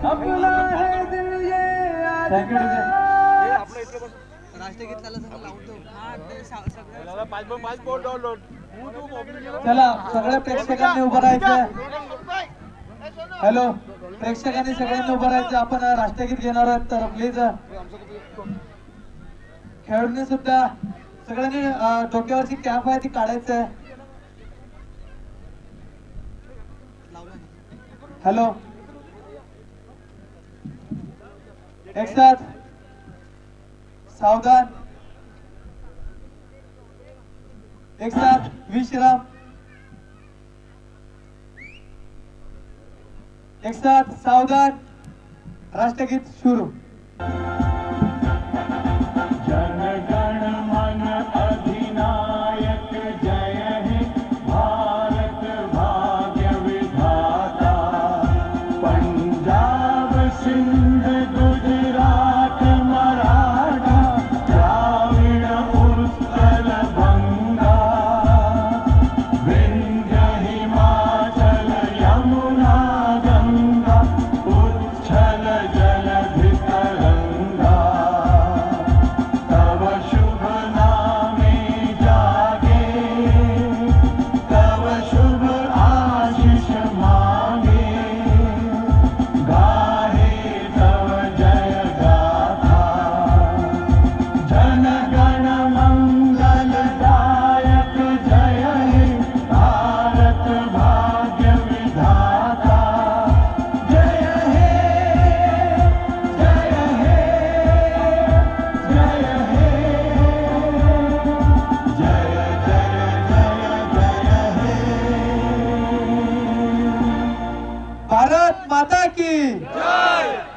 अपना है दिल ये थँक यू चला सगळ्या प्रेक्षकांनी उभं राहायचं हॅलो प्रेक्षकांनी सगळ्यांनी उभं राहायचं आपण राष्ट्रगीत घेणार आहोत तर प्लीज खेळाडूंनी सुद्धा सगळ्यांनी डोक्यावरची कॅप आहे ती काढायचं आहे हेलो एक साथ सावधान एक साथ विश्राम एक साथ सावधान राष्ट्रगीत शुरू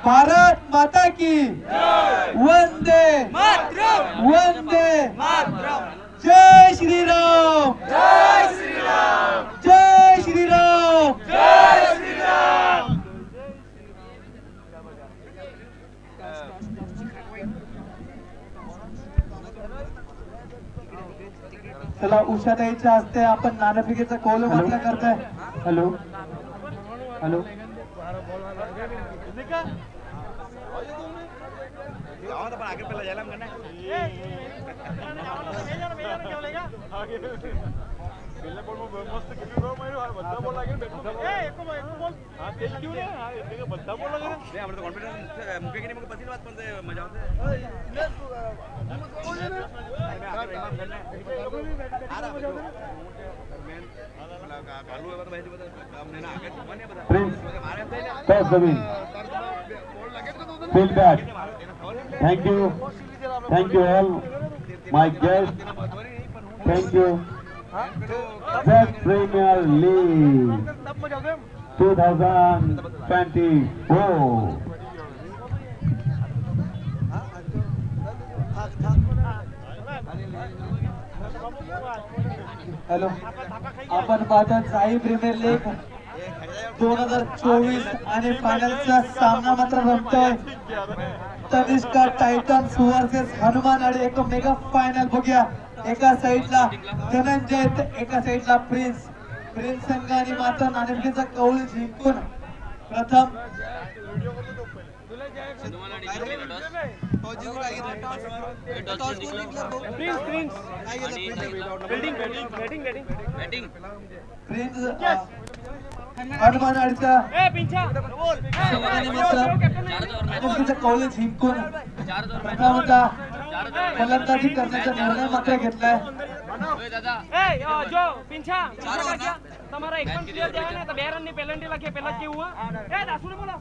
भारत माता की वंदे वंदे जय श्री राम जय श्री राम जय श्री राम जय श्री राम चला उषाताईच्या हस्ते आपण नाणेफेकीचा कौल मात्र करताय हॅलो हॅलो आगे पहले जाना करना पहले बोल मस्त किती रो मारू बद्दा बोल लागेल भेटू ए एको बोल हां ते क्यों रे हां एक बद्दा बोल लागेल रे आपण तो कॉन्फिडन्स मुके की मग पसीन बात पण मजा होते feedback thank you all my guests thank you Best Premier League 2024 hello आपण पाहतात साई प्रीमियर लीग 2024 आणि फायनलचा सामना मात्र रंगतोय तनिष्का टायटन्स वर्सेस हनुमान आणि एक मेगा फायनल बघूया एका साइडला धनंजय एका साइडला प्रिन्स संघाने मात्र नाणेफेकीचा कौल जिंकून प्रथम हनुमान आडीचा नाणेफेकीचा कौल जिंकून प्रथमतः फलंदाजी करण्याचा निर्णय मात्र घेतलाय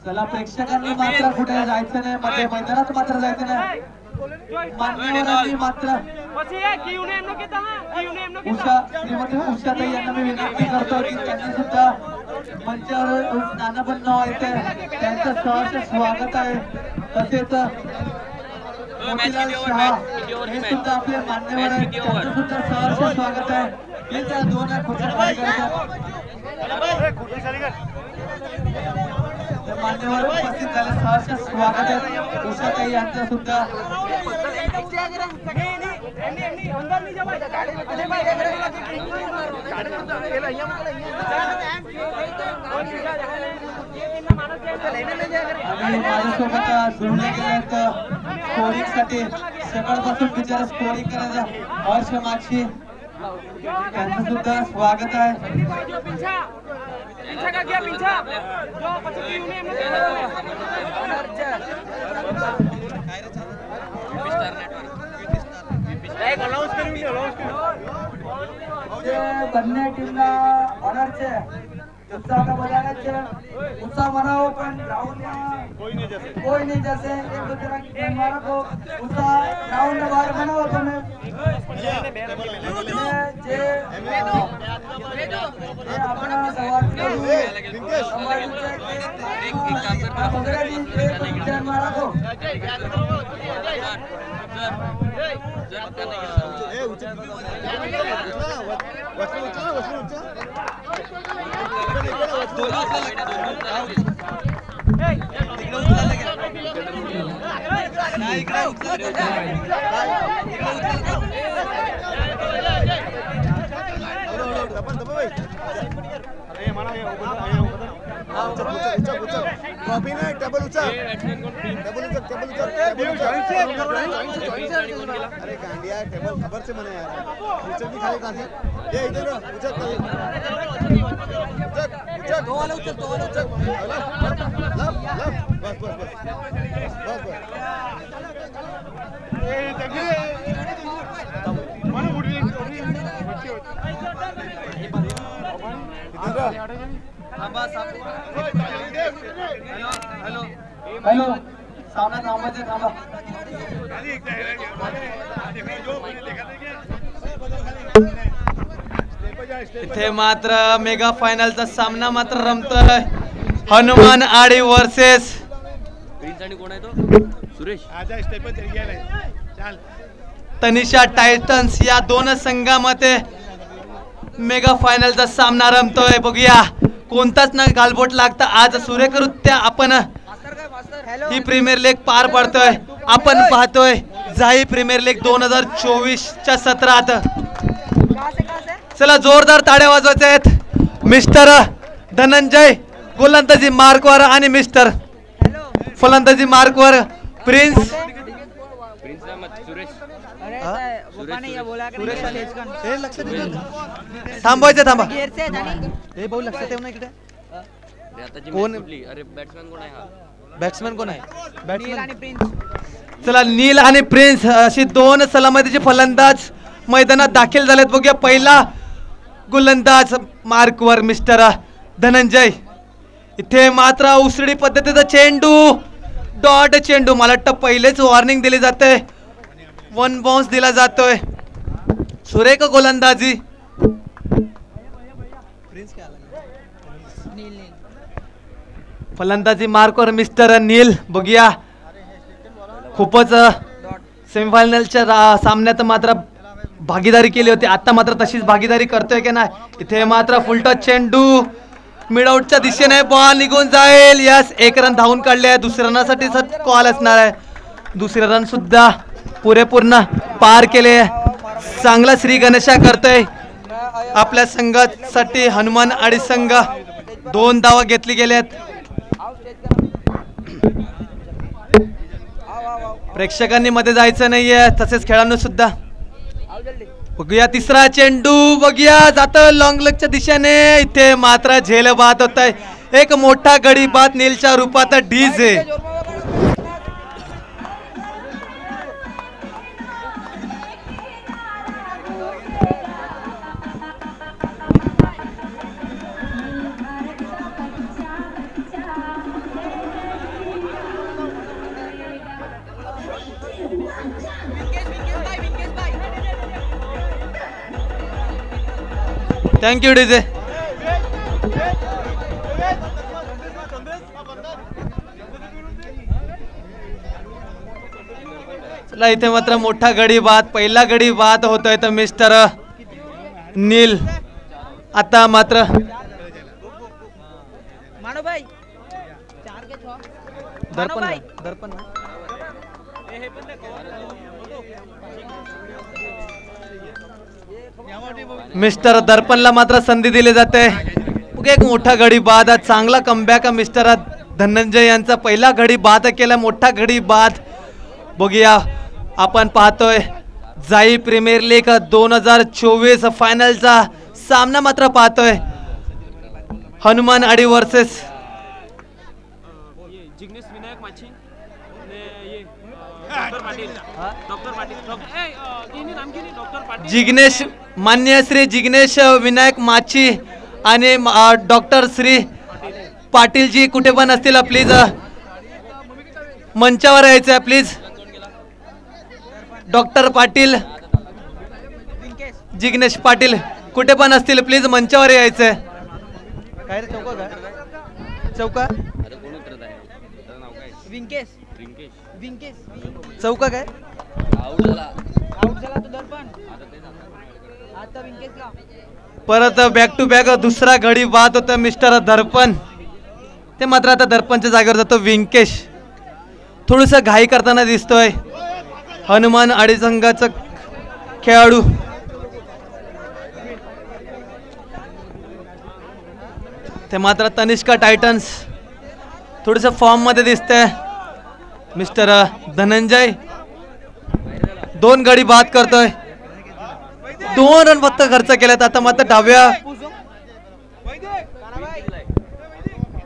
चला प्रेक्षकांनी मात्र कुठे जायचं नाही मध्ये मैदानात मात्र जायचं नाही मान्यवरांनी मात्र श्रीमती उषाताई यांना मी विनंती करतो की त्यांनी सुद्धा मंचावर स्थानापन्न व्हायचंय त्यांचं सहर्ष स्वागत आहे तसेच मोतीलाल शहा हे सुद्धा आपले मान्यवर आहेत त्यांचं सुद्धा सहर्ष स्वागत आहे हे त्या दोन खुर्च्या खाली करतात मान्यवर उपस्थित झाले सहर्ष स्वागत आहे उषाताई यांचं सुद्धा आणि माझ्यासोबत जोडले गेलेत स्कोरिंग साठी सकाळपासून बिचारा स्कोरिंग करायचं हर्ष माक्षी त्यांचं सुद्धा स्वागत आहे. બંને ટીમના ઓનર છે उत्साह बजाना છે उत्साह मनाओ પણ ગ્રાઉન્ડમાં કોઈ નહીં જશે એક બીજાના ગેમ વાળો उत्साह ગ્રાઉન્ડ બહાર બનાવો તમે જે આપણા સવારથી સમાજ છે આ બગડાની ધ્યાનમાં રાખો कॉपी नाही टेबल उचल अरे गांडिया टेबल खबर से मने यार उचल भी खाली कहां से ये इधर उचल दो वाला उचल बस ए जगे मन उड़ी हॅलो सामना थांबायचं थांबा. इथे मात्र मेगा फायनलचा सामना मात्र रमतोय हनुमान आडी वर्सेस तनिषा टायटन्स या दोन संघामध्ये मेगा फायनलचा सामना रमतोय. बघूया कोणताच न गालबोट लागता आज सुरेखरित्या आपण ही प्रीमियर लीग पार पडतोय. आपण पाहतोय झाई प्रीमियर लीग 2024च्या सत्रात. चला जोरदार ताड्या वाजवायच्या आहेत. मिस्टर धनंजय गोलंदाजी मार्कवर आणि मिस्टर फलंदाजी मार्कवर प्रिन्स थांबवायचं थांबा. हे भाऊ लक्षात ठेव ना इकडे कोण बॅट्समॅन कोण आहे बॅट्समॅन. चला नील आणि प्रिन्स अशी दोन सलामतीचे फलंदाज मैदानात दाखल झालेत. बघूया पहिला गोलंदाज मार्कवर मिस्टर धनंजय. इथे मात्र उसळी पद्धतीचा चेंडू डॉट चेंडू मला वाटतं पहिलेच वॉर्निंग दिली जाते 1 बाउन्स दिला जातोय. सुरेख गोलंदाजी फलंदाजी मार्कवर मिस्टर नील. बघूया खूपच सेमीफायनलच्या सामन्यात मात्र भागीदारी केली होती. आता मात्र तशीच भागीदारी करतोय की नाही. इथे मात्र फुलटॉस चेंडू मिडआउटच्या दिशेने बॉल निघून जाईल. यस 1 रन धावून काढले. दुसऱ्या रनासाठी कॉल असणार आहे. दुसरे रन सुद्धा पुरेपूर्ण पार केले. चांगला श्री गणेशा करतोय आपल्या संघासाठी. हनुमान आडी संघ 2 धावा घेतली गेल्यात. प्रेक्षकांनी मध्ये जायचं नाहीये तसेच खेळाडू सुद्धा. बघूया तिसरा चेंडू बघूया जात लॉंग लेगच्या दिशेने. इथे मात्र झेल बाद होत आहे. एक मोठा गडी बाद नीलच्या रूपात डीजे. Thank you DJ. चला इथे मात्र मोठा गडी बाद पहिला गडी बाद होतोय तर मिस्टर नील. आता मात्र दर्पण मिस्टर दर्पणला मात्र संधी दिली जाते. एक मोठा गडी बाद, चांगला कमबॅक मिस्टर धनंजय यांचा. पहिला गडी बाद केला, मोठा गडी बाद. बघूया आपण पाहतोय जाई प्रीमियर लीग 2024 फायनलचा सामना मात्र पाहतोय. हनुमान आडी वर्सेस जिग्नेश विनायक माची ने ये डॉक्टर पाटील जिग्नेश, मान्य श्री जिग्नेश विनायक माची आणि डॉक्टर श्री पाटीलजी कुठे पण असतील प्लीज मंचावर यायचं प्लीज. डॉक्टर पाटील, जिग्नेश पाटील कुठे पण असतील प्लीज मंचावर यायचंय. काय रे चौका, काय चौका, चौका काय परत बॅक टू बॅक दुसरा गडी बाद होता मिस्टर दर्पण. ते मात्र आता दर्पणच्या जागेवर जातो व्यंकेश. थोडस घाई करताना दिसतोय हनुमान आडी संघाचा खेळाडू. ते मात्र तनिष्का टायटन्स थोडस फॉर्म मध्ये दिसतंय. मिस्टर धनंजय 2 गडी बाद करतोय, 2 रन फक्त खर्च केलेत. आता मात्र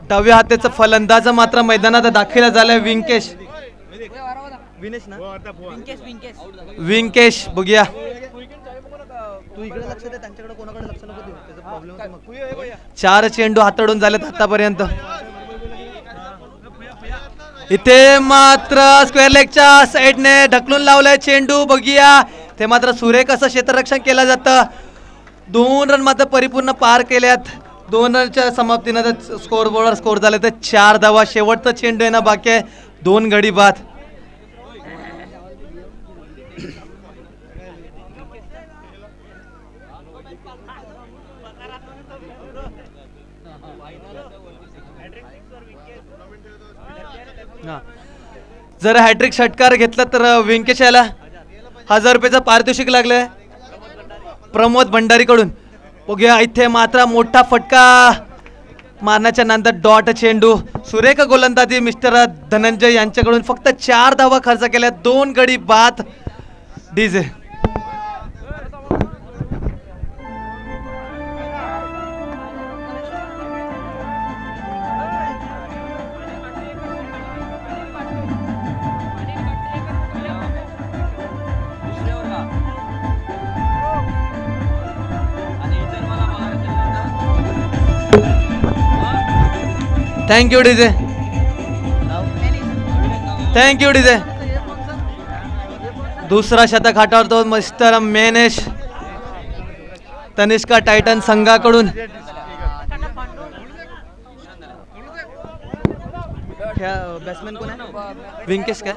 डाव्या हाताचा फलंदाज मात्र मैदानात दाखल झालाय व्यंकेश. व्यंकेश बघूया, तू इकडे लक्ष दे, त्यांच्याकडे कोणाकडे लक्ष नको देऊ, त्याचा प्रॉब्लेम होतो मग. 4 चेंडू हाताळून झालेत आतापर्यंत. इथे मात्र स्क्वेअर लेगच्या साइडने ढकलून लावलाय चेंडू. बघूया ते मात्र सुरेख असं क्षेत्ररक्षण केलं जातं. 2 रन मात्र परिपूर्ण पार केल्यात. 2 रनच्या समाप्तीनंतर स्कोर बोर्डवर स्कोर झाले तर 4 धावा. शेवटचा चेंडू आहे ना बाकी आहे, 2 गडी बाद. जर हॅट्रिक षटकार घेतला तर व्यंकेश याला 1000 रुपयाचं पारितोषिक लागलंय प्रमोद भंडारी कडून. बघूया इथे मात्र मोठा फटका मारण्याच्या नंतर डॉट चेंडू. सुरेख गोलंदाजी मिस्टर धनंजय यांच्याकडून. फक्त 4 धावा खर्च केल्या, 2 गडी बाद. DJ thank you DJ, thank you DJ. दुसरा शतक हाताळतो मिस्टर मेनेश तनिष्का टायटन संघाकडून. बॅट्समॅन कोण आहे? व्यंकेश काय?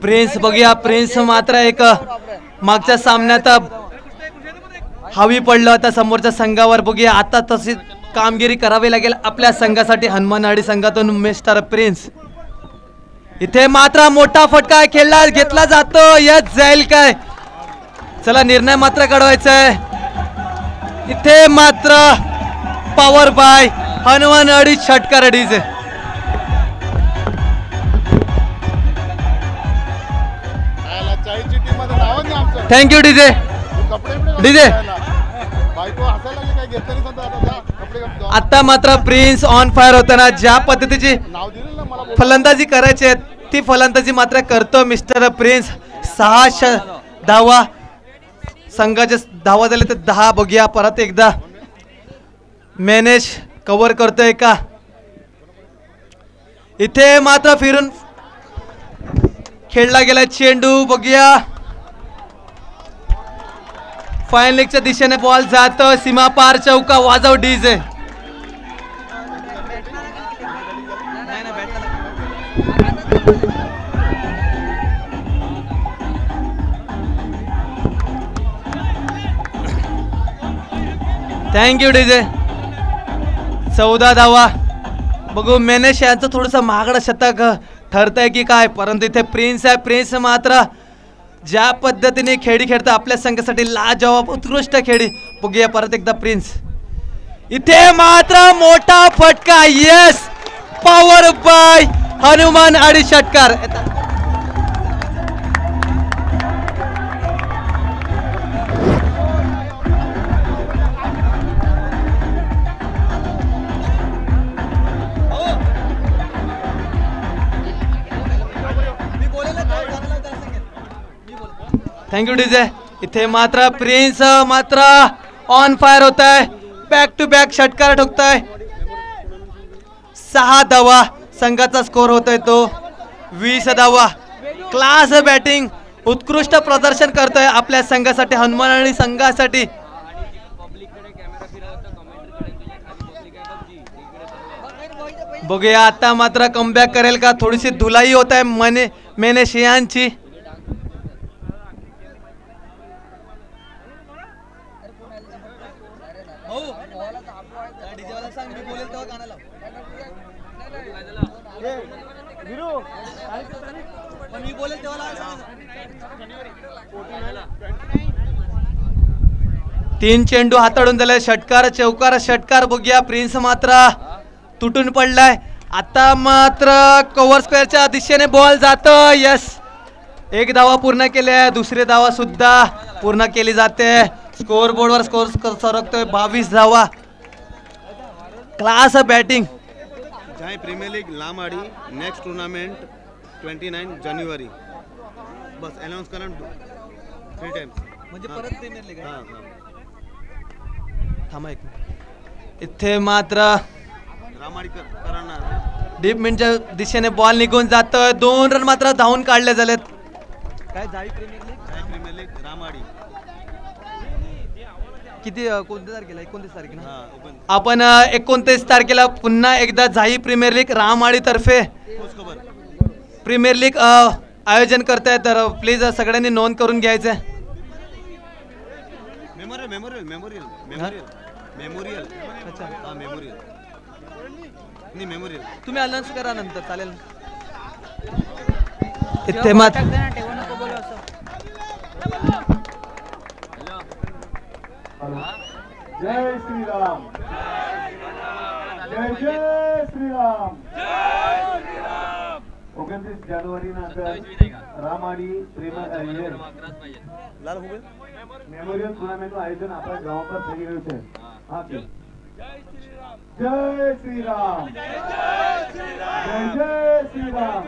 प्रिन्स. बघूया प्रिन्स मात्र एक मागच्या सामन्यात हवी पडलं होता समोरच्या संघावर. बघूया आता तशी कामगिरी करावी लागेल आपल्या संघासाठी. हनुमानवाडी संघातून मिस्टर प्रिन्स. इथे मात्र मोठा फटका खेळला घेतला जातो, यच जाईल काय? चला निर्णय मात्र काढवायचा आहे. इथे मात्र पॉवर बाय हनुमानवाडी षटकार डीजे. Thank you DJ. डीजे आता मात्र प्रिन्स ऑन फायर होताना ज्या पद्धतीची फलंदाजी करायची ती फलंदाजी मात्र करतो मिस्टर प्रिन्स. 6 धावा संघाचे धावा झाले तर 10. बघूया परत एकदा मेनेश कव्हर करतोय का? इथे मात्र फिरून खेळला गेला चेंडू. बघूया फाईन लेगच्या दिशेने बॉल जातो, सीमा पार चौका. वाजव डीजे. Thank you DJ. 14 धावा. बघू मेनेश यांचं थोडंसं महागडं शतक ठरतंय की काय, परंतु इथे प्रिन्स आहे. प्रिन्स मात्र ज्या पद्धतीने खेळी खेळतं आपल्या संघासाठी लाजवाब उत्कृष्ट खेळी. बघूया परत एकदा प्रिन्स. इथे मात्र मोठा फटका. यस, पॉवर बाय हनुमान आणि षटकार. Thank you DJ. इथे मात्र प्रिन्स मात्र ऑन फायर होत आहे. बॅक टू बॅक षटकार ठोकताय. 6 धावा संघाचा स्कोर होतोय तो 20 धावा. क्लास बॅटिंग उत्कृष्ट प्रदर्शन करतोय आपल्या संघासाठी हनुमान आणि संघासाठी. बघूया आता मात्र कमबॅक करेल का. थोडीशी धुलाई होत आहे मेनेशियांची. तीन चेंडू हाताळून झाले. षटकार चौकार षटकार. बघूया प्रिन्स मात्र तुटून पडलाय. आता मात्र कव्हर स्क्वेअरच्या दिशेने बॉल जातो. यस, 1 धावा पूर्ण केली आहे. दुसरी धावा सुद्धा पूर्ण केली जाते. स्कोर बोर्डवर स्कोर सरकतोय 22 धावा. Class batting. Jai Premier League Lamadi next tournament 29 जानेवारी. बस अनाउंस करा 3 टाइम्स म्हणजे परत प्रीमियर लीग. थांबा एक. इथे मात्र डीप मिडच्या दिशेने बॉल निघून जातोय. 2 रन मात्र धावून काढले झालेत. काय जाई प्रीमियर लीग रामाडी किती कोणत्या तारखेला 29 तारखेला आपण 29 तारखेला पुन्हा एकदा झाई प्रीमियर लीग रामाडी तर्फे प्रीमियर लीग आयोजन करताय. तर प्लीज सगळ्यांनी नोंद करून घ्यायचं. मेमोरियल अच्छा मेमोरियल तुम्ही अनाउन्स करा नंतर चालेल. इथे मात्र जय श्रीराम. जय जय श्रीराम. 29 जानेवारी नंतर रामाडी प्रीमियर मेमोरियल टूर्नामेंटનું આયોજન આપણા ગામ પર થઈ રહ્યું છે. હા જય શ્રીરામ. જય જય શ્રીરામ.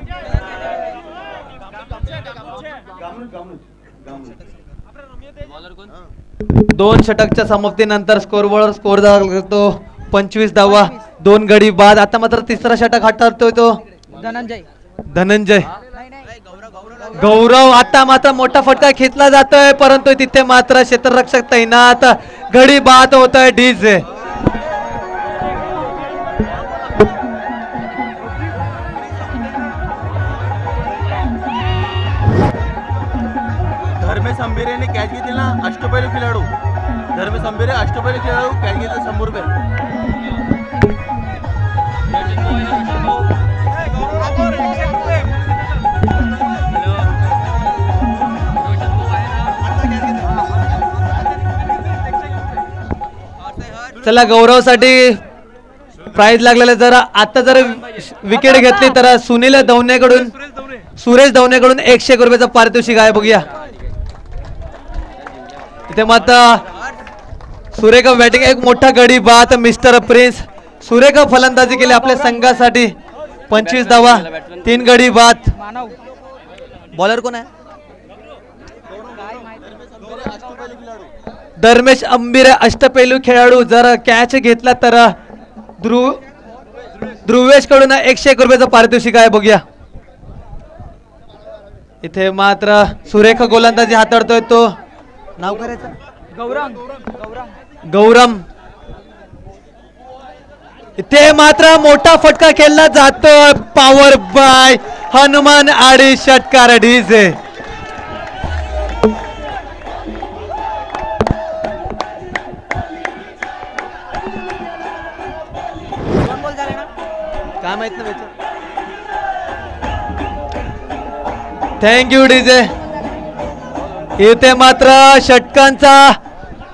दोन षटकच्या समाप्तीनंतर स्कोरवर स्कोर करतो 25 धावा 2 गडी बाद. आता मात्र तिसरा षटक हाताळतोय तो धनंजय गौरव. आता मात्र मोठा फटका खेचला जातोय परंतु तिथे मात्र क्षेत्ररक्षक तैनात. गडी बाद होतोय डीजे. धर्मेश अंबिरेने कॅच घेतली ना. अष्टपैलू खेळाडू धर्मेश अंबिरे अष्टपैलू खेळाडू कॅच घेतले 100 रुपये. चला गौरवसाठी प्राइज लागलेलं. जर आता जर विकेट घेतली तर सुनील दवनेकडून सुरेश दवनेकडून 101 रुपयाचं पारितोषिक आहे. बघूया इथे मात्र सुरेख बॅटिंग. एक मोठा गडी बाद मिस्टर प्रिन्स. सुरेख फलंदाजी केली आपल्या संघासाठी. 25 धावा 3 गडी बाद. बॉलर कोण आहे. धर्मेश अंबिरे अष्टपैलू खेळाडू. जर कॅच घेतला तर ध्रुवेश कडून 101 रुपयाचं पारितोषिक आहे. बघूया इथे मात्र सुरेख गोलंदाजी हाताळतोय तो. नाव करायचं गौरम. इथे मात्र मोठा फटका खेळला जातोय. पॉवर बाय हनुमान आणि षटकार डीजे. काय माहित नाही. Thank you DJ. इथे मात्र षटकांचा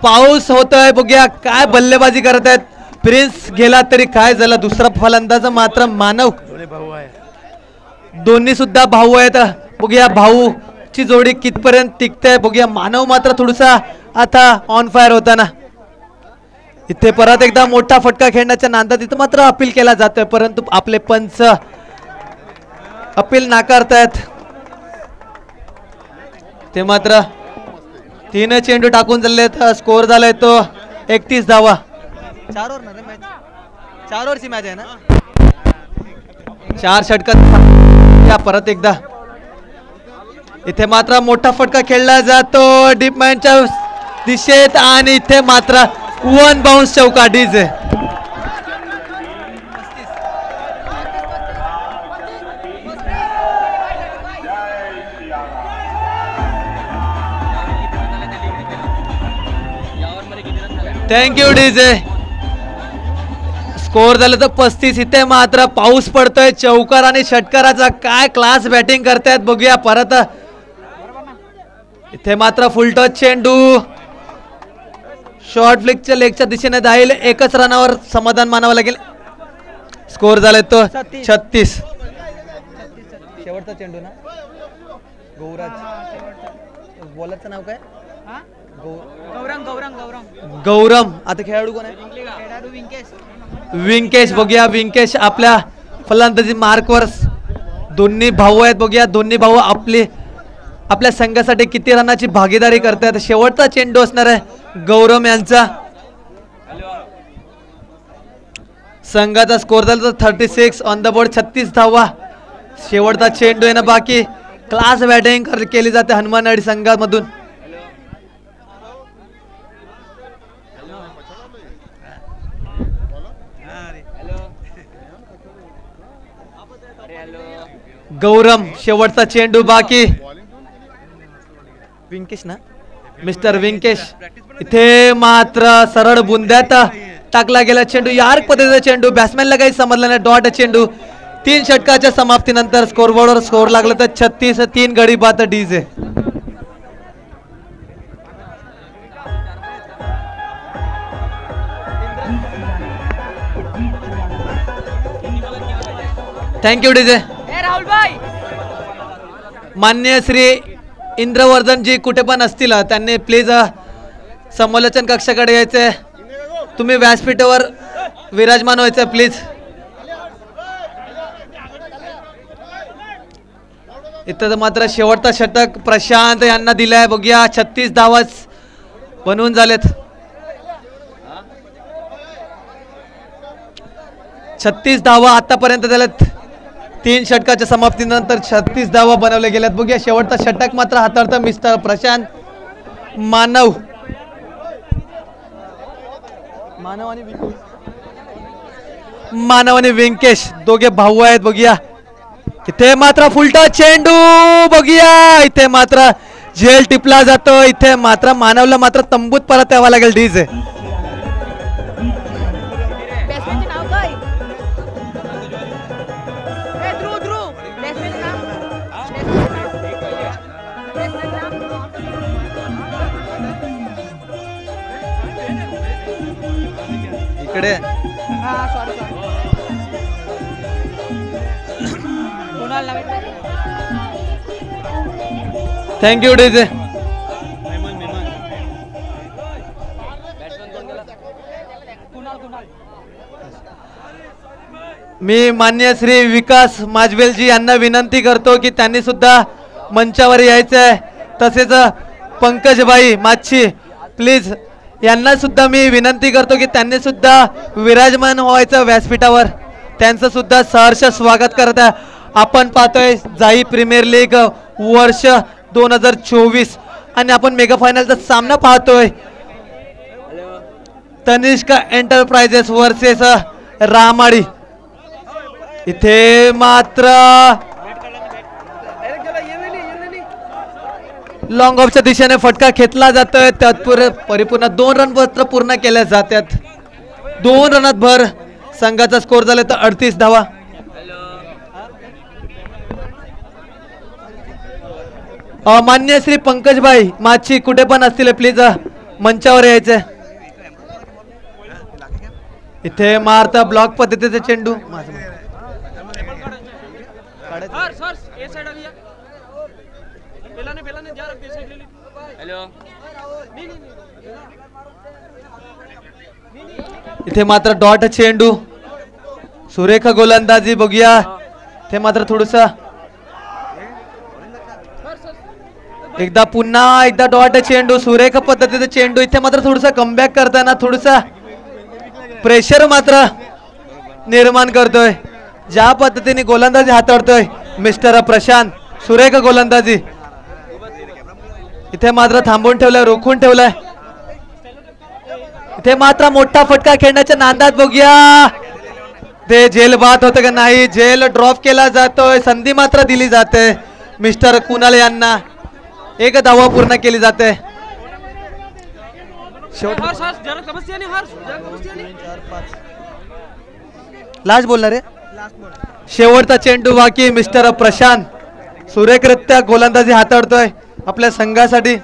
पाऊस होतोय. बघूया काय बल्लेबाजी करत आहेत. प्रिन्स गेला तरी काय झालं. दुसरा फलंदाज मात्र मानव. दोन्ही सुद्धा भाऊ आहेत. बघूया भाऊची जोडी कितपर्यंत टिकते. बघूया मानव मात्र थोडासा आता ऑन फायर होताना. इथे परत एकदा मोठा फटका खेळण्याच्या नादात इथं मात्र अपील केला जातोय, परंतु आपले पंच अपील नाकारतायत. ते मात्र 3 चेंडू टाकून झालेत. स्कोर झालाय तो 31 धावा. 4 ओव्हर ना रे मॅच, 4 ओव्हरची मॅच आहे ना. 4 षटकात या परत एकदा इथे मात्र मोठा फटका खेळला जातो डीप मॅनच्या दिशेत आणि इथे मात्र 1 बाउन्स चौका डीजे. Thank you DJ. स्कोर झालं तर 35. इथे मात्र पाऊस पडतोय. चौकार आणि षटकाराचा काय क्लास बॅटिंग करतायत. बघूया परत इथे मात्र फुल टच चेंडू शॉर्ट फ्लिकच्या लेगच्या दिशेने जाईल. 1च रनावर समाधान मानावं लागेल. स्कोर झालाय तो 36. शेवटचा चेंडू ना. गौराज बॉलरचं नाव काय. गौरम. आता खेळाडू कोण आहे. विंकेश. बघूया विंकेश आपल्या फलंदाजी मार्कवर. दोन्ही भाऊ आहेत. बघूया दोन्ही भाऊ आपल्या संघासाठी किती रनाची भागीदारी करतात. शेवटचा चेंडू असणार आहे गौरम यांचा. संघाचा स्कोर झाला तर 36 ऑन द बोर्ड. 36 धावा. शेवटचा चेंडू आहे ना बाकी. क्लास बॅटिंग केली जाते हनुमानवाडी संघामधून. गौरम शेवटचा चेंडू बाकी. विंकेश ना मिस्टर विंकेश. इथे मात्र सरळ बुंद्यात टाकला गेला चेंडू. यार्क पद्धतीचा चेंडू. बॅट्समॅनला काही समजलं नाही. डॉट चेंडू. 3 षटकाच्या समाप्तीनंतर स्कोरबोर्डवर स्कोर लागला तर 36. 3 गडी बाद डीजे. Thank you DJ. मान्य श्री इंद्रवर्धनजी कुठे पण असतील त्यांनी प्लीज समालोचन कक्षाकडे यायचे. तुम्ही व्यासपीठावर विराजमान व्हायचं प्लीज. इथं मात्र शेवटचा षटक प्रशांत यांना दिलाय. बघूया 36 धावा बनवून झालेत. 36 धावा आतापर्यंत झाल्यात. 3 षटकाच्या समाप्तीनंतर 36 धावा बनवल्या गेल्यात. बघूया शेवटचा षटक मात्र हाताळतं मिस्टर प्रशांत. मानव आणि व्यंकेश दोघे भाऊ आहेत. बघूया इथे मात्र फुलटा चेंडू. बघूया इथे मात्र झेल टिपला जातो. इथे मात्र मानवला मात्र तंबूत परत यावं लागेल डीजे. इकडे थँक्यू डीजे. मी मान्य श्री विकास माजवेलजी यांना विनंती करतो की त्यांनी सुद्धा मंचावर यायचं आहे. तसेच पंकजबाई माच्छी प्लीज यांना सुद्धा मी विनंती करतो की त्यांनी सुद्धा विराजमान व्हायचं व्यासपीठावर. त्यांचं सुद्धा सहर्ष स्वागत करत आहे. आपण पाहतोय जाई प्रीमियर लीग वर्ष 2024 आणि आपण मेगा फायनलचा सामना पाहतोय. Tanishka Enterprises versus Ramadi. इथे मात्र लॉंग ऑफच्या दिशेने फटका खेचला जातोय. तत्पूर्वी परिपूर्ण 2 रन पत्र पूर्ण केल्या जातात. 2 रनात भर संघाचा स्कोर झाला तर 38 धावा. मान्य श्री पंकजभाई माची कुठे पण असतील प्लीज मंचावर यायचे. इथे मारता ब्लॉक पद्धतीचे चेंडू. इथे मात्र डॉट चेंडू. सुरेख गोलंदाजी बघूया. इथे मात्र थोडस एकदा पुन्हा एकदा डॉट चेंडू. सुरेख पद्धतीचा चेंडू. इथे मात्र थोडस कमबॅक करताना थोडस प्रेशर मात्र निर्माण करतोय. ज्या पद्धतीने गोलंदाजी हाताळतोय मिस्टर प्रशांत. सुरेख गोलंदाजी. इथे मात्र थांबवून ठेवलाय, रोखून ठेवलाय. इथे मात्र मोठा फटका खेळण्याच्या नांदात बघूया ते झेल बाद होतं का नाही. झेल ड्रॉप केला जातोय. संधी मात्र दिली जाते मिस्टर कुणाल यांना. एक धावा पूर्ण केली जाते. लास्ट बोलणार रे. शेवटचा चेंडू बाकी. मिस्टर प्रशांत सुरेखरित्या गोलंदाजी हाताळतोय आपल्या संघासाठी.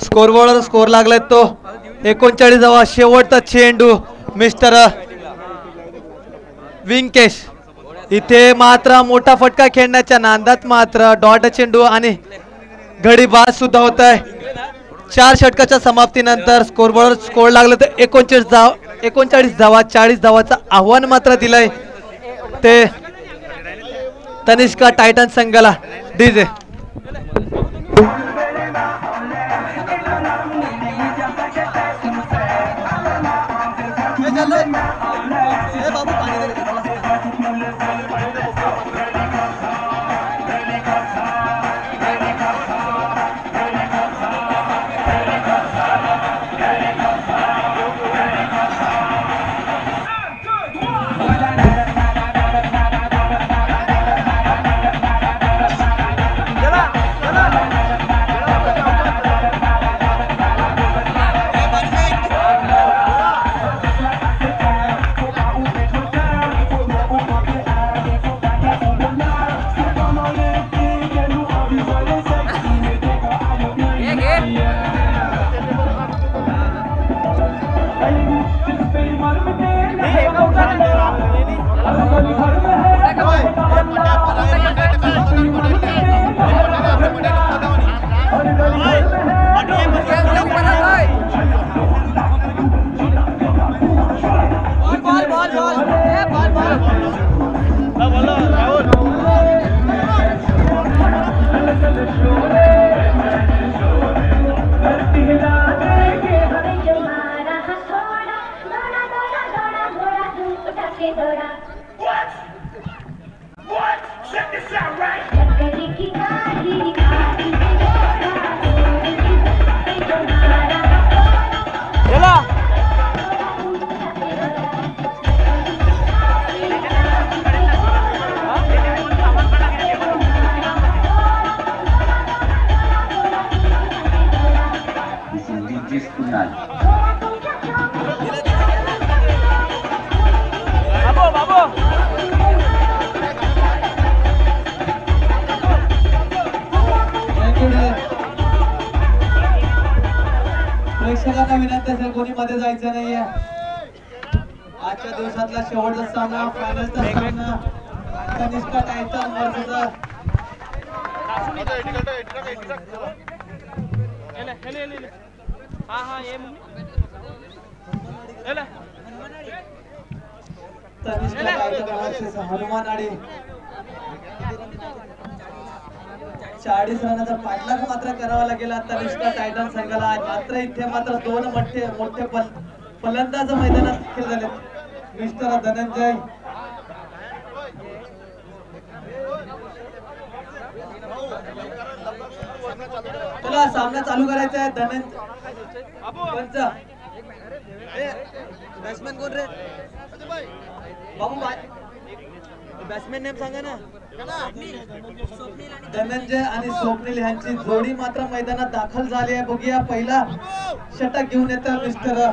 स्कोर बॉर्डर स्कोर लागलाय तो 39 धावा. शेवटचा चेंडू मिस्टर व्यंकेश. इथे मात्र मोठा फटका खेळण्याच्या नांदात मात्र डॉट चेंडू आणि घडी बाद सुद्धा होत आहे. 4 षटकाच्या समाप्तीनंतर स्कोर बॉर्डर स्कोर लागलं तर 39 धावा. 40 धावाचं आव्हान मात्र दिलंय ते तनिष्का टायटन संघाला. डीजे प्रेक्षकांना विनंती असेल कोणी मध्ये जायचं नाहीये. आजच्या दिवसातला शेवटचा सामना फायनलचा सामना Tanishka Titan versus Tanishka Titan versus Hanumanwadi. 40 रनाचा पाठलाग मात्र करावा लागेल तनिष्का टायटन संघाला. मात्र इथे मात्र 2 मोठे फलंदाज मैदानात दाखल झाले. मिस्टर धनंजय तुला सामना चालू करायचा आहे. धनंजय बॅट्समॅन कोण रे बाबू? बॅट्समॅन नेम सांगा ना. धनंजय आणि स्वप्नील यांची जोडी मात्र मैदानात दाखल झाली आहे. बघूया पहिला षटक घेऊन येतात मिस्टर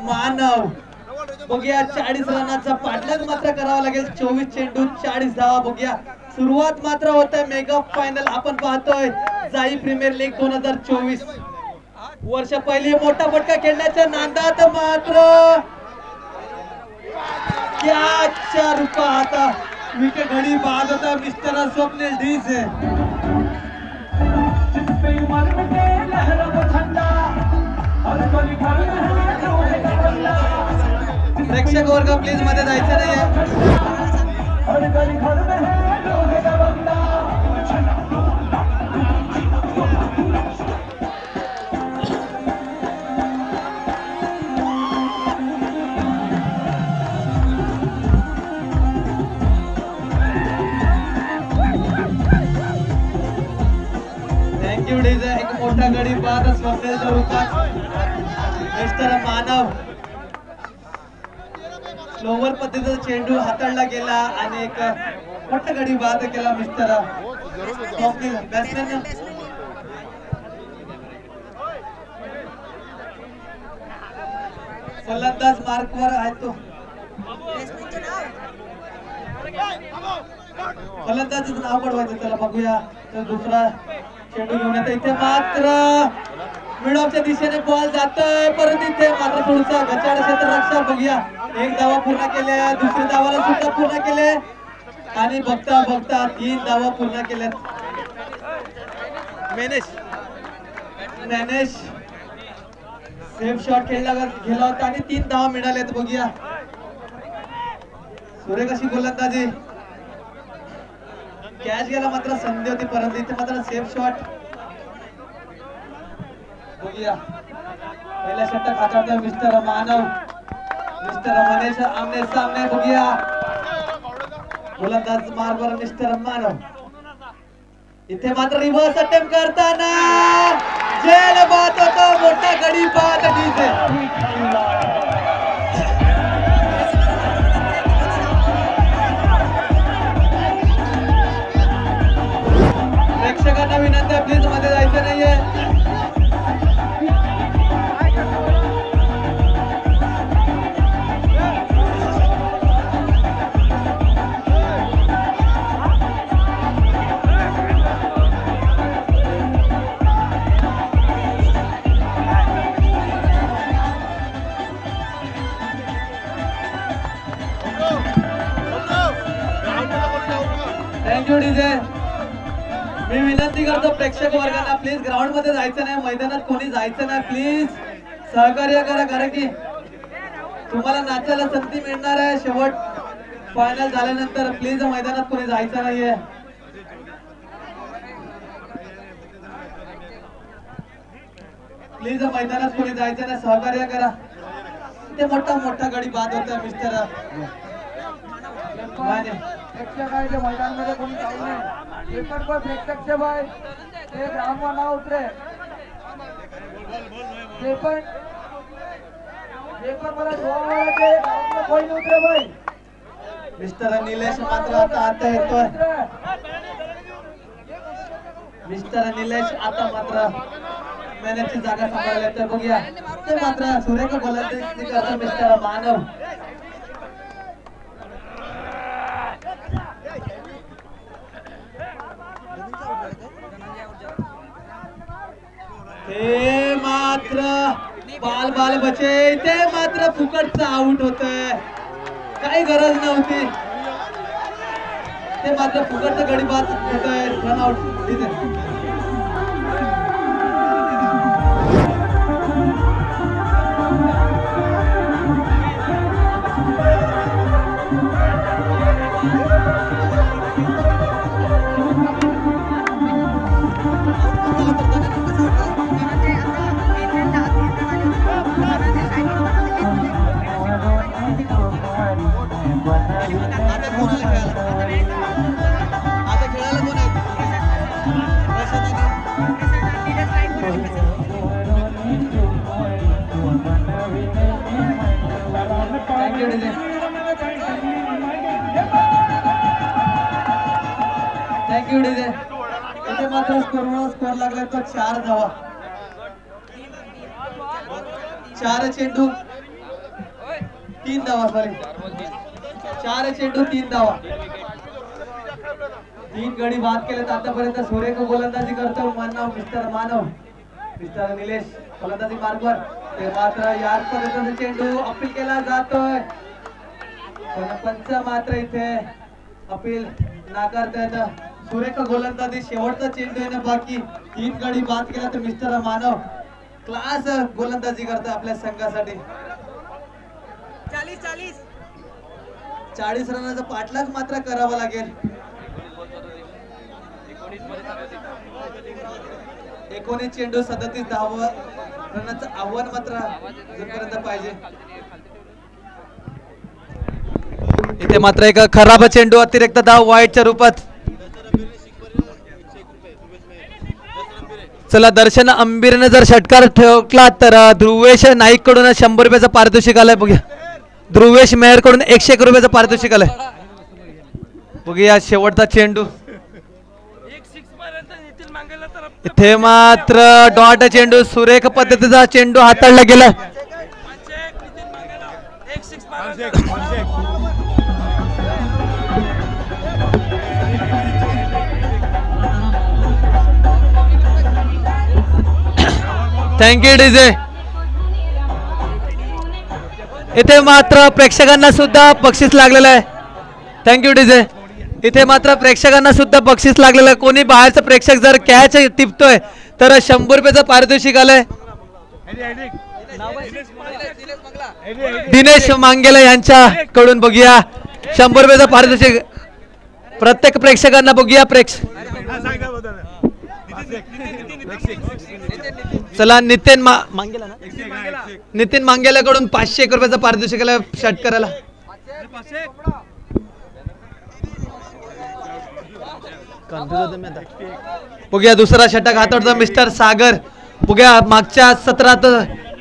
मानव. बघूया 40 रनाचा पाठलाग मात्र करावा लागेल. 24 चेंडू 40 धावा. बघूया सुरुवात मात्र होत आहे मेगा फायनल. आपण पाहतोय जाई प्रीमियर लीग 2024. वर्ष पहिली मोठा फटका खेळण्याच्या नांदात मात्र कॅचच्या रूपात विकेट घडी बाद होता मिस्टर स्वप्नील ढीसे. प्रेक्षक वर्ग प्लीज मध्ये जायचं नाहीये. Thank you DJ. एक मोठा गडी बाद स्वप्नीलच्या रूपात मिस्टर मानव. स्लोवर पद्धतीचा चेंडू हाताळला गेला आणि एक मोठा गडी बाद केला मिस्टर स्वप्नील बॅट्समॅन. फलंदाज मार्कवर आहे तो. फलंदाजाचं नाव पडवायचं त्याला. बघूया तर दुसरा चेंडू घेऊन येतो. इथे मात्र मिडऑफच्या दिशेने बॉल जातोय परंतु इथे मात्र थोडसा गचाड क्षेत्ररक्षक. बघूया एक धावा पूर्ण केले. दुसरी धावाला सुद्धा पूर्ण केले आणि बघता बघता 3 धावा पूर्ण केल्यात. मॅनेश सेफ शॉट खेळला गेला होता आणि 3 धावा मिळाल्यात. बघूया सुरेख अशी गोलंदाजी. कॅच गेला मात्र संधी होती परंतु इथे मात्र सेफ शॉट. बघूया पहिला षटक हाताळतोय मिस्टर मानव. मिस्टर मनेश आमने सामने. बघूया गोलंदाज मार्गवर मिस्टर मानव. इथे मात्र रिव्हर्स अटेम्प्ट करताना जेल बाद होतो. मोठा गडी बाद डीजे. प्रेक्षकांना विनंती आहे प्लीज मध्ये जायचं नाहीये. Thank you DJ. मी विनंती करतो प्रेक्षक वर्गाला प्लीज ग्राउंड मध्ये जायचं नाही. मैदानात कोणी जायचं नाही. प्लीज सहकार्य करा कारण की तुम्हाला नाचायला संधी मिळणार आहे शेवट फायनल झाल्यानंतर. प्लीज मैदानात कोणी जायचं नाहीये. प्लीज मैदानात कोणी जायचं नाही. सहकार्य करा. ते मोठा गडी बाद होता मिस्टर प्रेक्षक आहे ते मैदान मध्ये कोणी जाऊ नये. एकच पण प्रेक्षक से भाई ते ग्राउंड वर ना उतरे. जे पण मला जोवाला ते ग्राउंड वर कोणी उतरे भाई. मिस्टर निलेश मात्र आता येतोय. मिस्टर निलेश आता मात्र मॅनेजची जागा सांभाळल्या. तर बघूया ते मात्र सुरेख गोलंदाजी करतो मिस्टर मानव. ते मात्र बाल बचे. ते मात्र फुकटचा आउट होतोय. काही गरज नव्हती. ते मात्र फुकटचं गडी बाद होतोय. Run out. Thank you DJ. इथे मात्र स्कोर लागला तो 4 धावा. 4 चेंडू 3 धावा, सॉरी 4 चेंडू 3 धावा. 3 गडी बाद केलेत आतापर्यंत. सुरेख गोलंदाजी करतो मिस्टर निलेश. गोलंदाजी मार्गवर ते मात्र याच पद्धतीचा चेंडू अपील केला जातोय, पण पंच मात्र इथे अपील नाकारतायत. सुरेख गोलंदाजी, शेवटचा चेंडू येणं बाकी. 3 गडी बाद केला तर मिस्टर मानव क्लास गोलंदाजी करतोय आपल्या संघासाठी. 40 रनाचा पाठलाग मात्र करावा लागेल. 19 चेंडू 37 धावा रनाचं आव्हान मात्र जोपर्यंत पाहिजे. इथे मात्र एक खराब चेंडू, अतिरिक्त धाव वाईटच्या रूपात. चला, दर्शन अंबीरने जर षटकार ठोकला तर ध्रुवेश नाईक कडून 100 रुपयाचं पारितोषिक आलंय. बघूया, ध्रुवेश मेहर कडून 101 रुपयाचं पारितोषिक आलंय. बघूया शेवटचा चेंडू. इथे मात्र डॉट चेंडू, सुरेख पद्धतीचा चेंडू हाताळला गेला. Thank you DJ. इथे मात्र प्रेक्षकांना सुद्धा बक्षीस लागलेलं आहे. Thank you DJ. इथे मात्र प्रेक्षकांना सुद्धा बक्षीस लागलेलं आहे. कोणी बाहेरचं प्रेक्षक जर कॅच टिपतोय तर 100 रुपयाचं पारितोषिक आलंय. दिनेश मांगेला यांच्याकडून बघूया 100 रुपयाचं पारितोषिक प्रत्येक प्रेक्षकांना. बघूया चला, नितीन मांगेला कडून 501 रुपयाचं पारितोषिक आलं षटकाराला. बघूया दुसरा षटक हाताळतो मिस्टर सागर. बघूया मागच्या सत्रात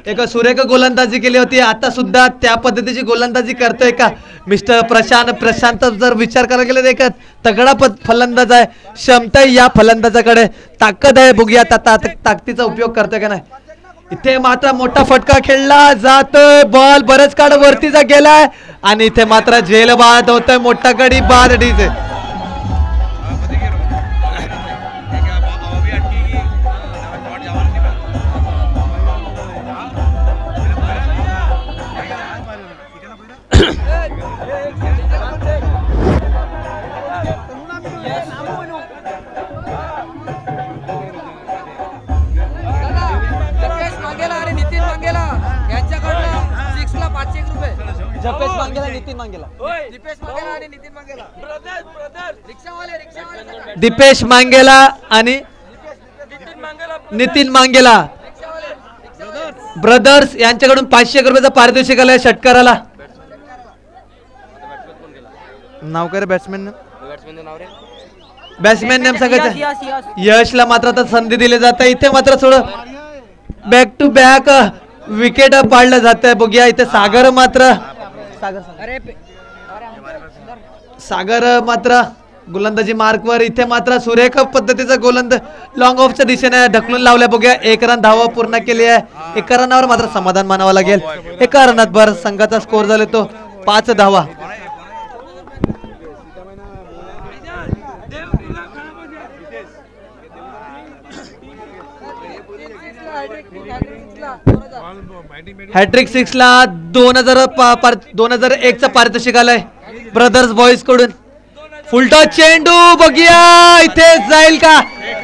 एक सुरेख गोलंदाजी केली होती, आता सुद्धा त्या पद्धतीची गोलंदाजी करतोय का मिस्टर प्रशांत. जर विचार करायला गेला एक तगडा फलंदाज आहे, क्षमता या फलंदाजाकडे, ताकद आहे. बघूया ताकदीचा उपयोग करतोय का नाही. इथे मात्र मोठा फटका खेळला जातोय, बॉल बरेच काळ वरतीचा गेलाय आणि इथे मात्र झेल बाद होतोय. मोठा गडी बाद डीजे. दीपेश मांगेला आणि नितीन मांगेला ब्रदर्स यांच्याकडून 501 रुपयाचं पारितोषिक आलंय षटकाराला. नाव काय रे बॅट्समॅन नेम सांगायचं. यशला मात्र आता संधी दिली जात आहे. इथे मात्र थोडं बॅक टू बॅक विकेट पाडलं जात आहे. बघूया इथे सागर मात्र गोलंदाजी मार्कवर. इथे मात्र सुरेख पद्धतीचा गोलंदाज लॉंग ऑफच्या दिशेने ढकलून लावल्या. बघूया 1 रन धावा पूर्ण केली आहे. 1 रनावर मात्र समाधान मानावं लागेल. 1 रनात भर संघाचा स्कोर झाला तो 5 धावा. हॅट्रिक 6 ला 2001 चा पारितोषिक आलाय ब्रदर्स बॉईज कडून. फुलटॉस चेंडू, बघूया इथे जाईल का.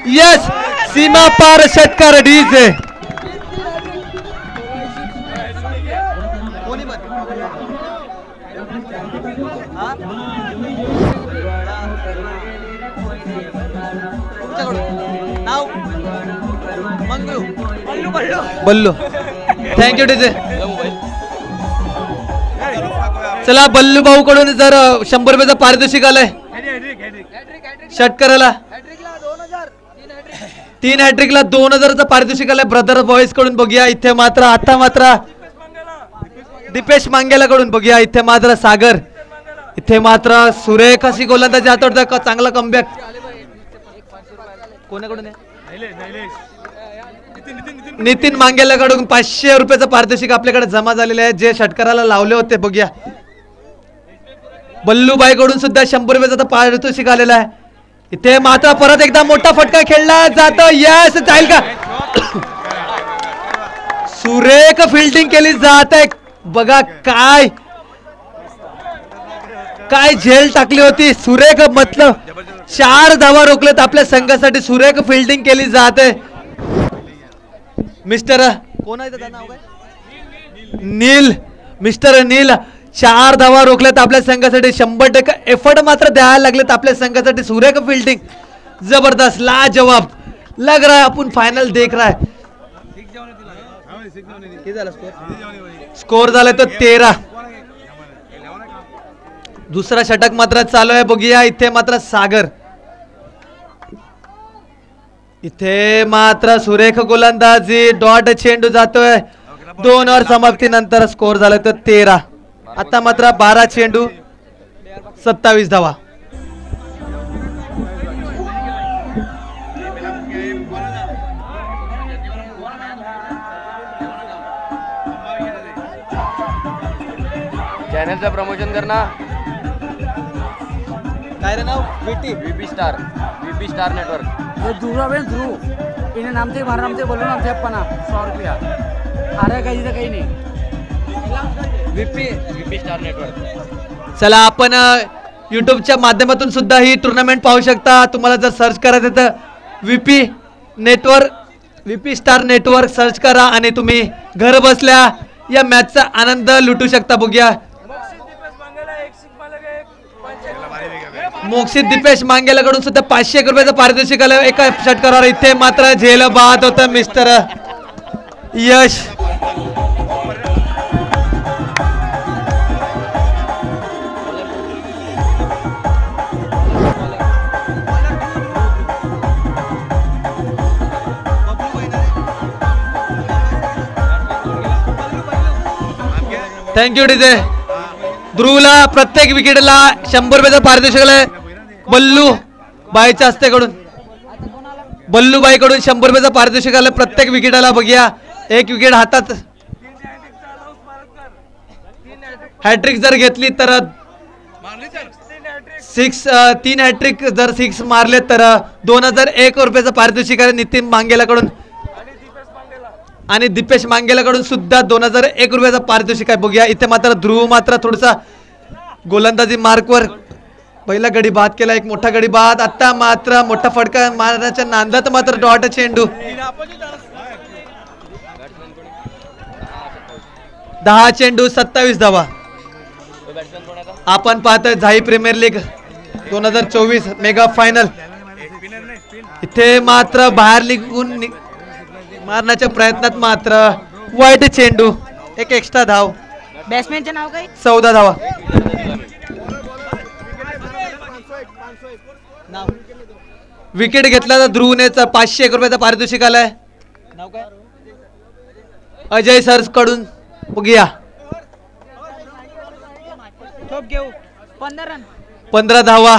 यस, सीमा पार षटकार डीजे. बल्लू. Thank you DJ. चला, बल्लू भाऊ कडून जर 100 रुपयाचं पारितोषिक आलंय षटकाराला. 3 हॅट्रिकला 2000चं पारितोषिक आलंय ब्रदर बॉईज कडून. बघूया इथे मात्र आता मात्र दीपेश मांगेला कडून. बघूया इथे मात्र सागर. इथे मात्र सुरेख अशी गोलंदाजी हाताळतोय. चांगला कमबॅक कोणाकडून आहे. नितीन मांगेलाकडून 500 रुपयाचं पारितोषिक आपल्याकडे जमा झालेले आहे, जे षटकाराला लावले होते. बघूया बल्लूबाई कडून सुद्धा 100 रुपयाचं पारितोषिक आलेलं आहे. इथे मात्र परत एकदा मोठा फटका खेळला जातो. यस, जाईल का? सुरेख फिल्डिंग केली जात आहे. बघा काय काय झेल टाकली होती सुरेख. मतलब 4 धावा रोखलेत आपल्या संघासाठी. सुरेख फिल्डिंग केली जाते. मिस्टर कोण आहे त्याचं नाव काय? नील. मिस्टर नील 4 धावा रोखल्यात आपल्या संघासाठी. 100% एफर्ट मात्र द्यायला लागलेत आपल्या संघासाठी. सुरेख फिल्डिंग, जबरदस्त, लाजवाब लग रहा है. आपण फायनल देख रहा है. स्कोर झाला तो 13. दुसरा षटक मात्र चालू आहे. बघूया इथे मात्र सागर. इथे मात्र सुरेख गोलंदाजी. डॉट चेंडू जातोय. 2 ओव्हर समाप्तीनंतर स्कोर झाला तो 13. आता मात्र 12 चेंडू 27 धावा. चॅनलचं प्रमोशन कर ना. काय रे नाव? VP Star Network. ये ध्रुव है, ध्रुव इन्हें नाम से हमारा नाम से बोलो ना, अपना 100 रुपया. अरे कहीं से कहीं नहीं. VP Star network. चला आपण युट्यूबच्या माध्यमातून सुद्धा ही टुर्नामेंट पाहू शकता. तुम्हाला जर सर्च करायचं तर वीपी स्टार नेटवर्क सर्च करा आणि तुम्ही घर बसल्या या मॅचचा आनंद लुटू शकता. बघूया मोक्षित दीपेश मांगेलाकडून सुद्धा 500 रुपयाचं पारितोषिक आलं एका षटकारावर. इथे मात्र झेल बाद होतं मिस्टर यश. Thank you DJ. ध्रुवला प्रत्येक विकेटला 100 रुपयाचं पारितोषिक आलंय. बल्लू बाईच्या हस्तेकडून, बल्लूबाईकडून 100 रुपयाचं पारितोषिक आलं प्रत्येक विकेटाला. बघूया एक विकेट हातात. हॅट्रिक जर घेतली तर 3 हॅट्रिक जर 6 मारले तर 2001 रुपयाचं पारितोषिक आहे नितीन मांगेलाकडून. आणि दीपेश मांगेलाकडून सुद्धा 2001 रुपयाचा पारितोषिक आहे. बघूया इथे मात्र ध्रुव मात्र थोडासा गोलंदाजी मार्कवर पहिला गडी बाद केला. एक मोठा गडी बाद. आता मात्र मोठा फटका मारण्याच्या नांदात मात्र डॉट चेंडू. 10 चेंडू 27 धावा. आपण पाहतोय झाई प्रीमियर लीग 2024 मेगा फायनल. इथे मात्र बाहेर निघून मारण्याच्या प्रयत्नात मात्र वाईट चेंडू. एक एक्स्ट्रा धाव. बॅट्समॅनचे नाव काय? 14 धावा. विकेट घेतला तर ध्रुवने 501 रुपयाचा पारितोषिक आलाय. नाव काय? अजय सर कडून. बघूया 15 रन 15 धावा.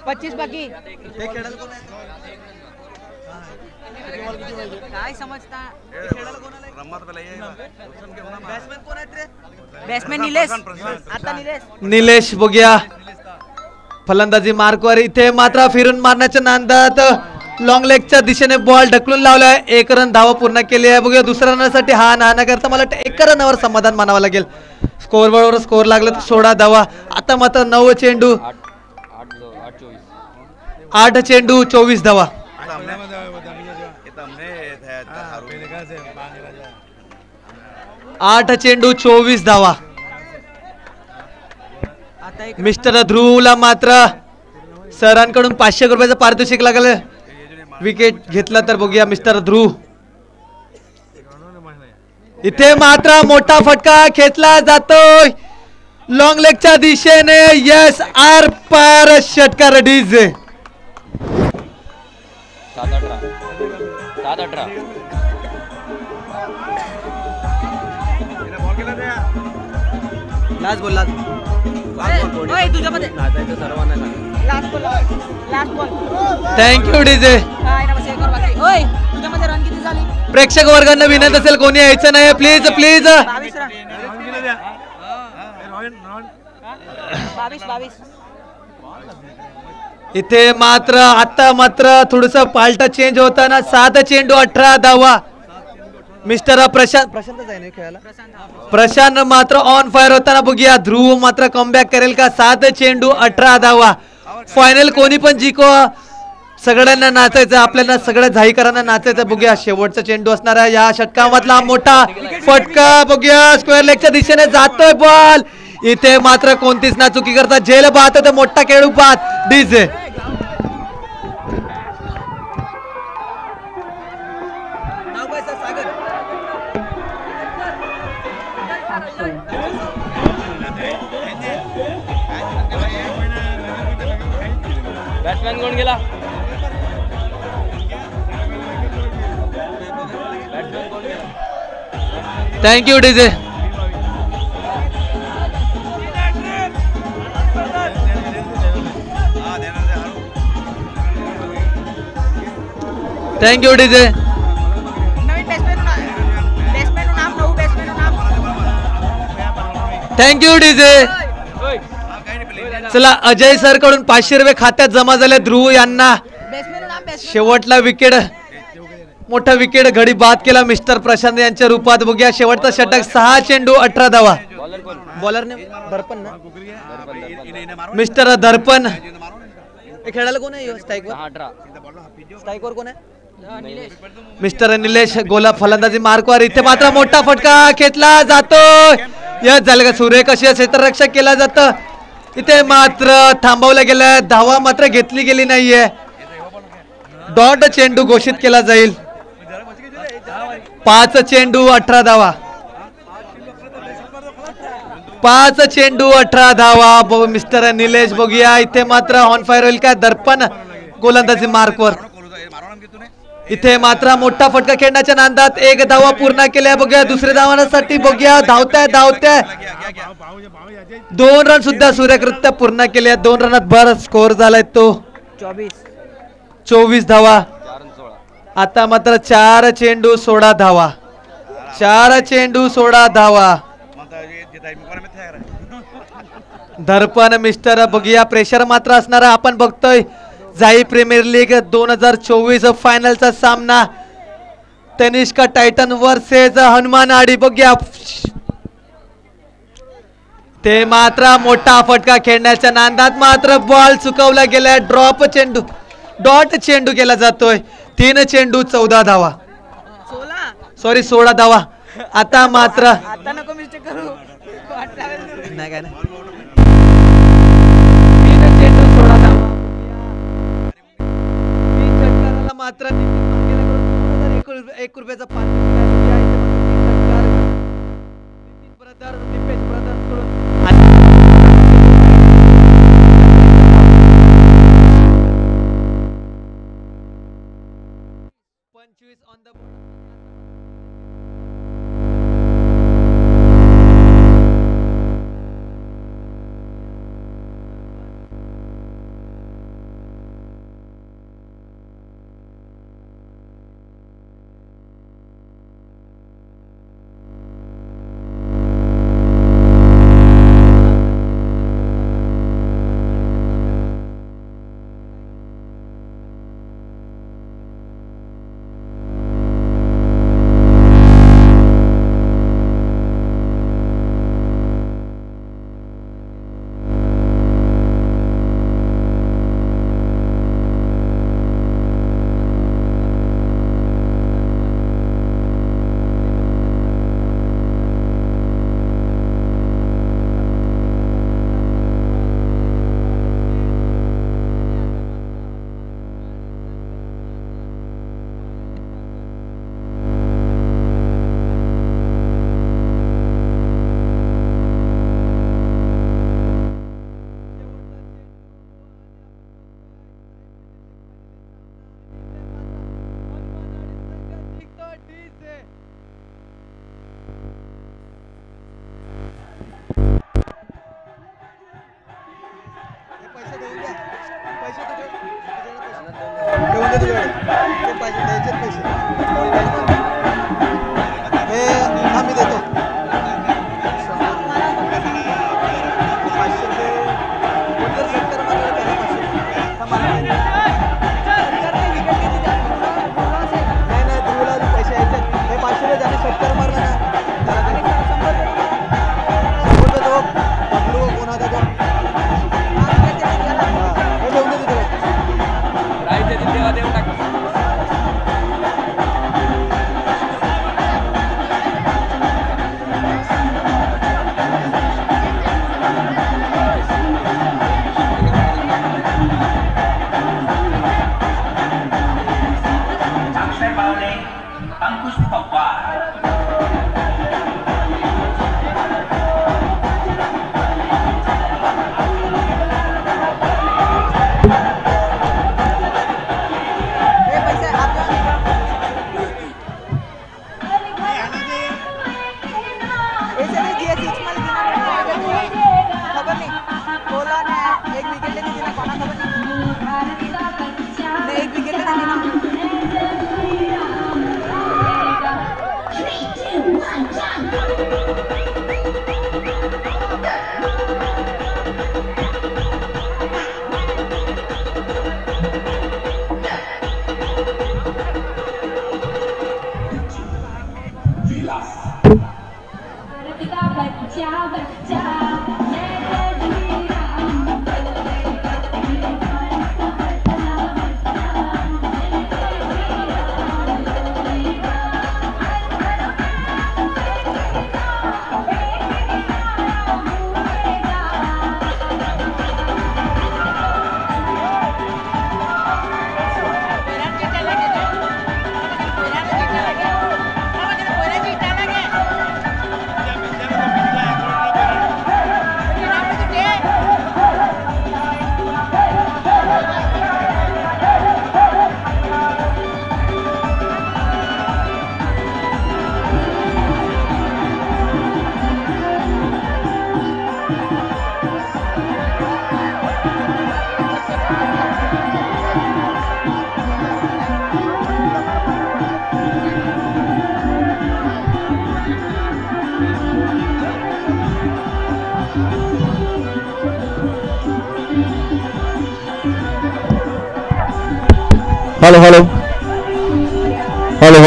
25 बाकी. काय समजता? बॅट्समॅन निलेश. आता निलेश. बघूया फलंदाजी मार्कवर. इथे मात्र फिरून मारण्याच्या नांदात लॉंग लेगच्या दिशेने बॉल ढकलून लावलाय. 1 रन धावा पूर्ण केली आहे. बघूया दुसऱ्या रनसाठी हा ना करता मला 1 रनावर समाधान मानावं लागेल. स्कोर बरोबर स्कोर लागला तर 16 धावा. आता मात्र 9 चेंडू 8 चेंडू 24 धावा. 8 चेंडू 24 धावा. मिस्टर ध्रुवला मात्र सरांकडून 500 रुपयाचं पारितोषिक लागलं विकेट घेतला तर. बघूया मिस्टर ध्रुव. इथे मात्र मोठा फटका खेचला जातोय लॉंग लेगच्या दिशेने. यस आर पार षटकार डीजे. 7-18. लास्ट बोल तुझ्यामध्ये सर्वांना लास्ट बॉल थँक्यू डीजे. ओय तुझ्यामध्ये रन किती झाली? प्रेक्षक वर्गांना विनंती असेल कोणी यायचं नाही प्लीज प्लीज. 22 रन. 22. इथे मात्र आता मात्र थोडस पालटा चेंज होताना 7 चेंडू 18 धावा. मिस्टर प्रशांतच आहे ना खेळायला. प्रशांत मात्र ऑन फायर होताना बघूया ध्रुव मात्र कमबॅक करेल का. 7 चेंडू 18 धावा. फायनल कोणी पण जिंको. सगळ्यांना नाचायचं, आपल्याला सगळ्या झाईकरांना नाचायचं. बघूया शेवटचा चेंडू असणारा या षटकामधला मोठा फटका. बघूया स्क्वेअर लेगच्या दिशेने जातोय बॉल. इथे मात्र कोणतीच ना चुकी करता झेल पाहत होते मोठा खेळू पाहत डीजे. बॅट्समॅन कोण गेला? Thank you DJ. Thank you DJ. नवीन बॅट्समॅन नाम नऊ बॅट्समॅन नाम. Thank you DJ. चला अजय सर कडून 500 रुपये खात्यात जमा झाले ध्रुव यांना. बॅट्समॅन नाम शेवटला विकेट मोठा विकेट घडी बाद केला मिस्टर प्रशांत यांच्या रूपात. बघूया शेवटचा षटक 6 चेंडू 18 धावा. बॉलरने दर्पण ना मिस्टर दर्पण. खेळायला कोण आहे स्ट्राईकवर कोण आहे? मिस्टर निलेश गोला फलंदाजी मार्कवर. इथे मात्र मोठा फटका खेचला जातो. यस झालं का. सुरेख अशी क्षेत्ररक्षक केला जातं. इथे मात्र थांबवलं गेलं. धावा मात्र घेतली गेली नाहीये. डॉट चेंडू घोषित केला जाईल. 5 चेंडू 18 धावा. 5 चेंडू 18 धावा. मिस्टर निलेश बघूया इथे मात्र ऑन फायर होईल का. दर्पण गोलंदाजी मार्कवर. इथे मात्र मोठा फटका खेळण्याच्या नांदात 1 धावा पूर्ण केल्या. बघूया दुसऱ्या धावांसाठी बघूया धावताय 2 रन सुद्धा सूर्यकृत्य पूर्ण केले. 2 रनात भर स्कोर झालाय तो 24 धावा. आता मात्र 4 चेंडू 16 धावा. 4 चेंडू 16 धावा. दर्पण मिस्टर बघूया प्रेशर मात्र असणारा आपण बघतोय. जाई प्रीमियर लीग 2024 फायनलचा सामना तनिष्का टायटन वर्सेस हनुमान आडी. बघूया ते मात्र मोठा फटका खेळण्याच्या नांदात मात्र बॉल चुकवला गेलाय. ड्रॉप चेंडू डॉट चेंडू केला जातोय. 3 चेंडू 14 धावा. 16 धावा. आता मात्र आता नको मिस्टेक करू. नाही काय नाही. 3 चेंडू 16 धावा. मात्र 1 रुपयाचा 5 brother Dipesh brother 25 on the board.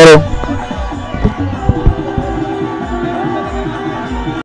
Hello.